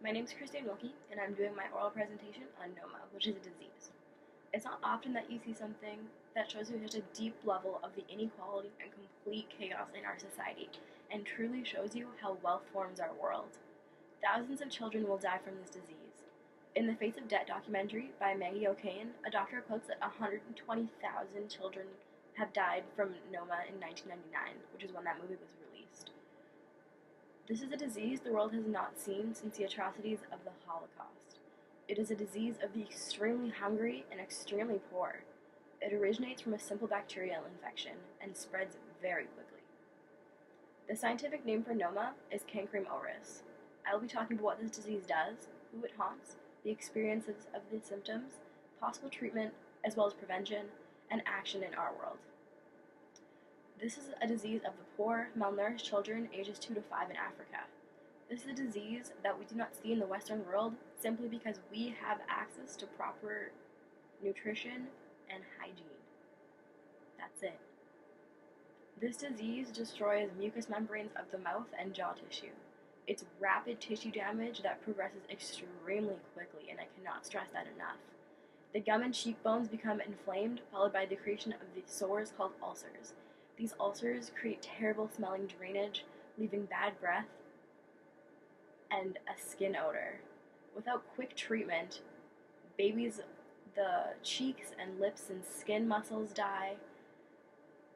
My name is Christine Wilkie, and I'm doing my oral presentation on NOMA, which is a disease. It's not often that you see something that shows you such a deep level of the inequality and complete chaos in our society, and truly shows you how wealth forms our world. Thousands of children will die from this disease. In the Face of Debt documentary by Maggie O'Kane, a doctor quotes that 120,000 children have died from NOMA in 1999, which is when that movie was released. This is a disease the world has not seen since the atrocities of the Holocaust. It is a disease of the extremely hungry and extremely poor. It originates from a simple bacterial infection and spreads very quickly. The scientific name for NOMA is Cancrum oris. I will be talking about what this disease does, who it haunts, the experiences of the symptoms, possible treatment, as well as prevention and action in our world. This is a disease of the poor, malnourished children ages 2 to 5 in Africa. This is a disease that we do not see in the Western world simply because we have access to proper nutrition and hygiene. That's it. This disease destroys mucous membranes of the mouth and jaw tissue. It's rapid tissue damage that progresses extremely quickly, and I cannot stress that enough. The gum and cheekbones become inflamed, followed by the creation of these sores called ulcers. These ulcers create terrible smelling drainage, leaving bad breath and a skin odor. Without quick treatment, babies, the cheeks and lips and skin muscles die,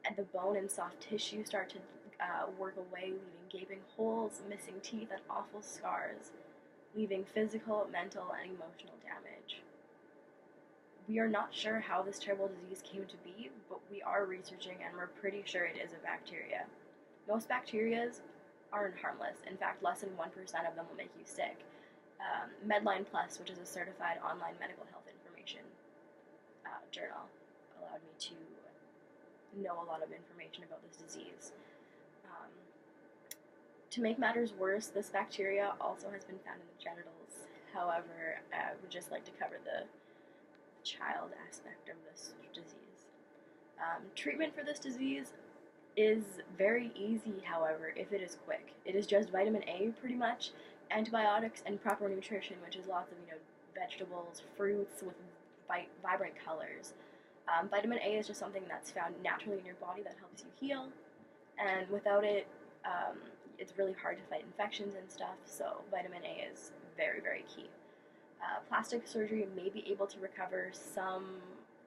and the bone and soft tissue start to work away, leaving gaping holes, missing teeth, and awful scars, leaving physical, mental, and emotional damage. We are not sure how this terrible disease came to be, but we are researching and we're pretty sure it is a bacteria. Most bacteria aren't harmless. In fact, less than 1% of them will make you sick. Medline Plus, which is a certified online medical health information journal, allowed me to know a lot of information about this disease. To make matters worse, this bacteria also has been found in the genitals. However, I would just like to cover the child aspect of this disease. Treatment for this disease is very easy, however, if it is quick. It is just vitamin A, pretty much, antibiotics, and proper nutrition, which is lots of vegetables, fruits with vibrant colors. Vitamin A is just something that's found naturally in your body that helps you heal, and without it, it's really hard to fight infections and stuff, so vitamin A is very, very key. Plastic surgery may be able to recover some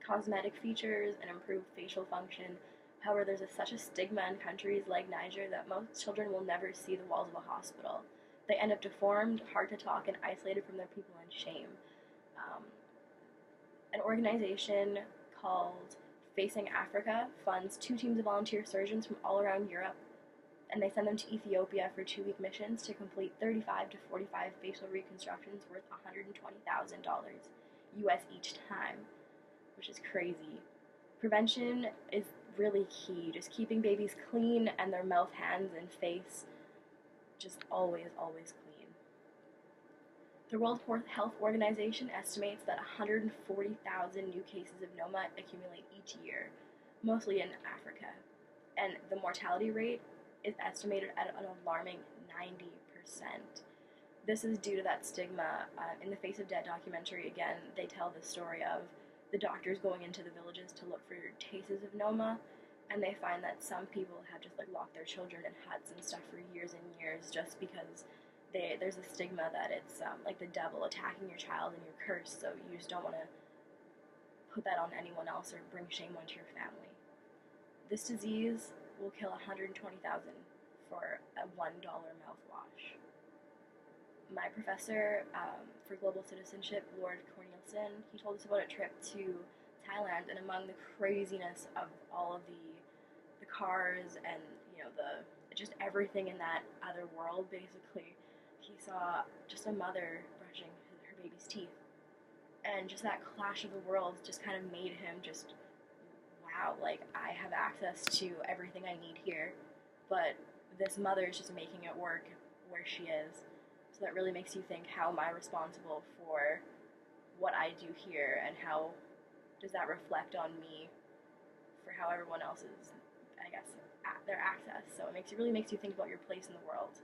cosmetic features and improve facial function. However, there's such a stigma in countries like Niger that most children will never see the walls of a hospital. They end up deformed, hard to talk, and isolated from their people in shame. An organization called Facing Africa funds 2 teams of volunteer surgeons from all around Europe, and they send them to Ethiopia for 2-week missions to complete 35 to 45 facial reconstructions worth $120,000 US each time, which is crazy. Prevention is really key, just keeping babies clean and their mouth, hands, and face just always, always clean. The World Health Organization estimates that 140,000 new cases of NOMA accumulate each year, mostly in Africa, and the mortality rate is estimated at an alarming 90%. This is due to that stigma. In the Face of Debt documentary, again, they tell the story of the doctors going into the villages to look for cases of NOMA, and they find that some people have just locked their children in huts and stuff for years and years just because there's a stigma that it's like the devil attacking your child and you're cursed, so you just don't want to put that on anyone else or bring shame onto your family. This disease will kill 120,000 for a $1 mouthwash. My professor for global citizenship, Lord Cornelison, he told us about a trip to Thailand, and among the craziness of all of the cars and the just everything in that other world, basically, he saw just a mother brushing her baby's teeth, and just that clash of the worlds just kind of made him just, wow, I have access to everything I need here, but this mother is just making it work where she is. So that really makes you think, how am I responsible for what I do here, and how does that reflect on me for how everyone else is, I guess, at their access. So it really makes you think about your place in the world.